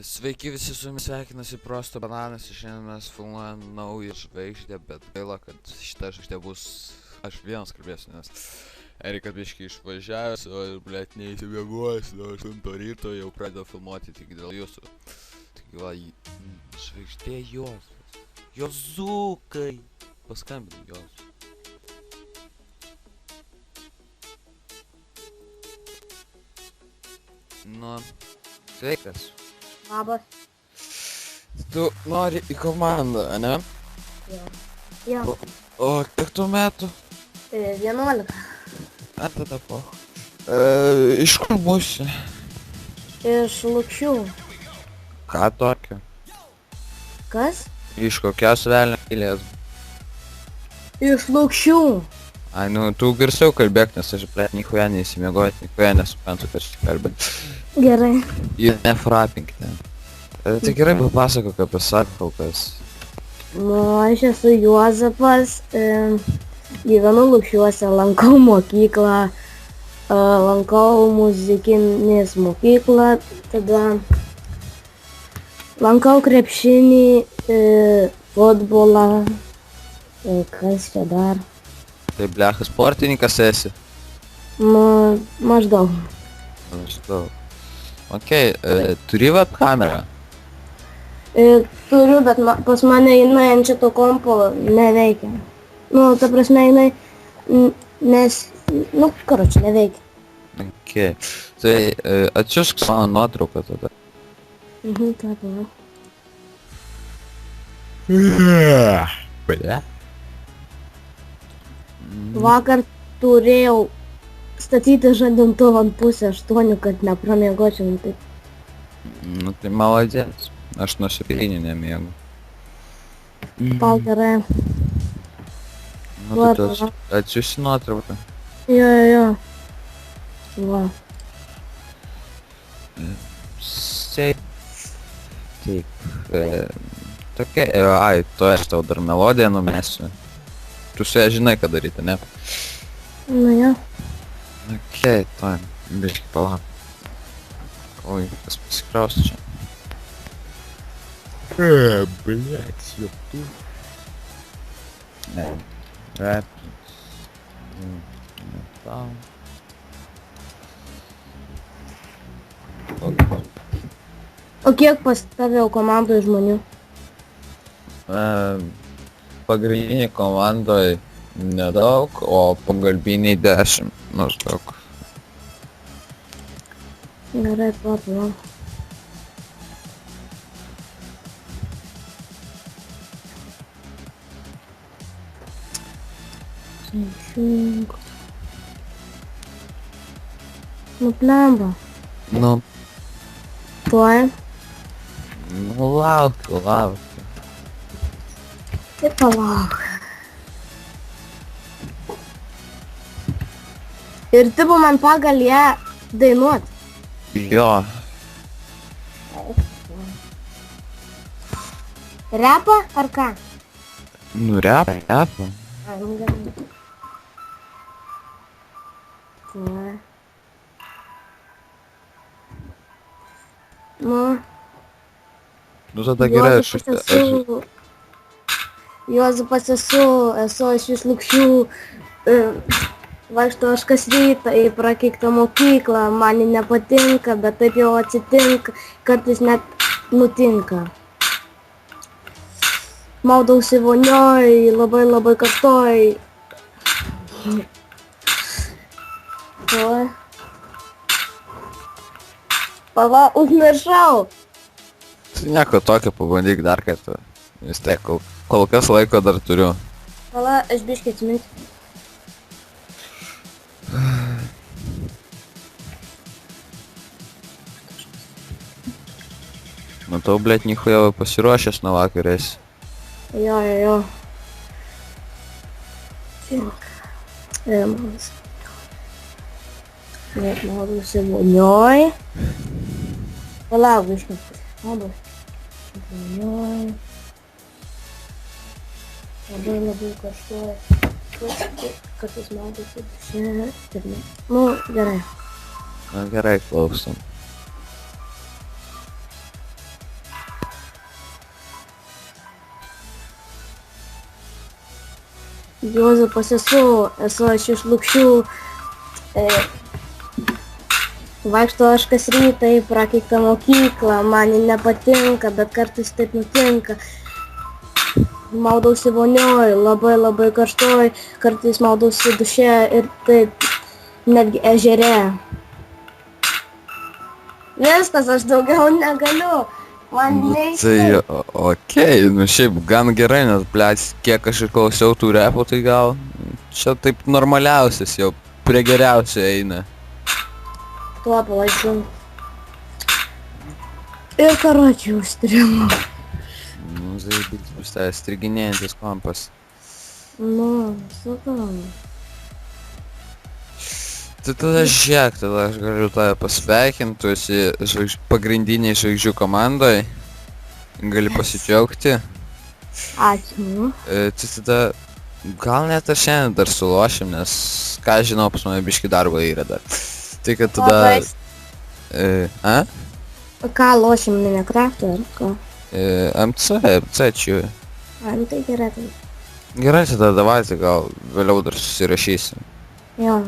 Sveiki visi, su jumis sveikinasi Prosto Bananas ir šiandien mes filmuojam naują žvaigždę, bet gaila, kad šita žvaigždė bus... Aš vienas kalbėsiu, nes Erika biškai išvažiavęs, o blėt neįsibėguos, nuo 8 ryto jau pradėjo filmuoti tik dėl jūsų. Taigi va, žvaigždė jos. Jozukai! Paskambinu jos. Nu, sveikas. Labas. Tu nori į komandą, ne? Jo. O kiek tų metų? 11. Tada po. Iš kur būsi? Iš Lukšių. Ką tokio? Kas? Iš kokios velnio kilės? Iš Lukšių. Ai, nu, tu garsiau kalbėk, nes aš, blėt, nichuja neįsimiegoti, nichuja nesuprantu, kas čia kalbė. Gerai. Jūs nefrapinkite. Tai gerai papasakok apie save kol kas. Nu, aš esu Juozapas, gyvenu Lukšiuose, lankau mokyklą, lankau muzikinės mokyklą, tada lankau krepšinį, futbolą, kas čia dar? Tai blecha sportininkas esi? Nu, maždaug. Maždaug. Okei, turi webkamerą? Turiu, bet pas mane jinai ant šito kompo neveikia. Nu, ta prasme jinai, karoči, neveikia. Okei, tai atsiųsk mano nuotrauką tada. Ką tu? Ble? Vakar turėjau statyti žadintuvą ant 7:30, kad nepramiegočiau. Nu tai maladės. Aš nuo 7 nemiegu. Tau gerai. Nu tai tu atsiųsi nuotrauką. Jo. Va. Taip. Tokia, ai, tu aš tau dar melodiją numesiu. Tu su ją žinai, ką daryti, ne? Nu jo. Okei, tai, biškai palauk. Oi, kas pasikraus čia. Blėt, jau tu. Ne, repins. Metal. O kiek pas tave jau komandoje žmonių? Pagrindiniai komandoj nedaug, o pagalbiniai 10 maždaug. Gerai, papila. Nu plemba. Nu, Tuoj. laukiu. Tai palauk. Ir tipo man pagal ją dainuot. Jo. Repą ar ką? Nu, repą. Ai, nu gerai. Tuoj. Nu, tada gerai, aš... Juozapas esu aš iš Lukšių, vaikšto aš kas rytą į prakeiktą mokyklą, man ji nepatinka, bet taip jau atsitinka, kartais net nutinka. Maudausi vonioj, labai kartoj. Tuoj. Pala, užmiršau. Tai nieko tokio, pabandyk dar kartą. Vis tiek, kol kas laiko dar turiu. Pala, aš biškai atsiminsiu. Matau, blėt, nichuja pasiruošęs nuo vakarės. Jo. Tink. Maudausi vonioj. Palauk, biškai. Maudausi vonioj. Labai karštuoja. Kartais maudausi duše. Nu, gerai. Na gerai, klausom. Juozapas esu aš iš Lukšių. Vaikšto aš kas rytą į prakeiktą mokyklą, man ji nepatinka, bet kartais taip nutinka. Maudausi vonioj, labai karštoj, kartais maudausi duše ir taip netgi ežere. Viskas, aš daugiau negaliu. Man Tai okei, nu šiaip gan gerai, nes, blėt, kiek aš ir klausiau tų repų, tai gal čia taip normaliausias jau, prie geriausio eina. Tuo palaikiu. Ir karočių užstrimu. Nu, tai bus tai striginėjantis kompas. Nu, sakau. Tai tada žiūrėk, tada aš galiu tave pasveikinti, tu esi pagrindiniai žvaigždžių komandai. Gali pasidžiaugti. Ačiū. Tai tada gal net aš šiandien dar sulošim, nes ką žinau, pas mane biški darbo yra dar. Tai kad tada... Ką lošim, Minecraft'ą ar ką? MC čia. Nu tai gerai tai. Gerai, tada davai, tai gal vėliau dar susirašysim. Jo,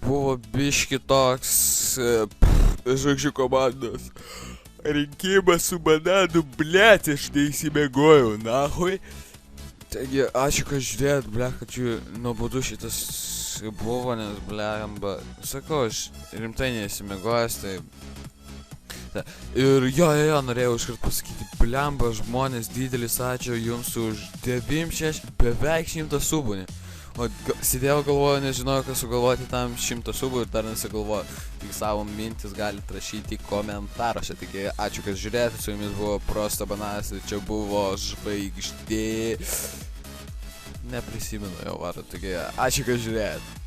Buvo biški toks žvaigždžių komandos rinkimas su bananu, blėt, aš neįsimegojau, nahui. Taigi, ačiū, kad žiūrėjot, blėt, kad jų nuobodu šitas buvo, nes, blėt, sakau, aš rimtai neįsimegojęs, tai... Ir jo, norėjau iškart pasakyti, blemba, žmonės, didelis ačiū jums už 96, beveik 100 subų. O sėdėjau galvoju, nežinojau, ką sugalvoti tam 100 subų ir dar nesigalvoju. Tik savo mintis galite rašyti komentaruose. Taigi ačiū, kad žiūrėjote, su jumis buvo Prosto Bananas ir čia buvo žvaigždė. Neprisimenu jau vardą, taigi ačiū, kad žiūrėjote.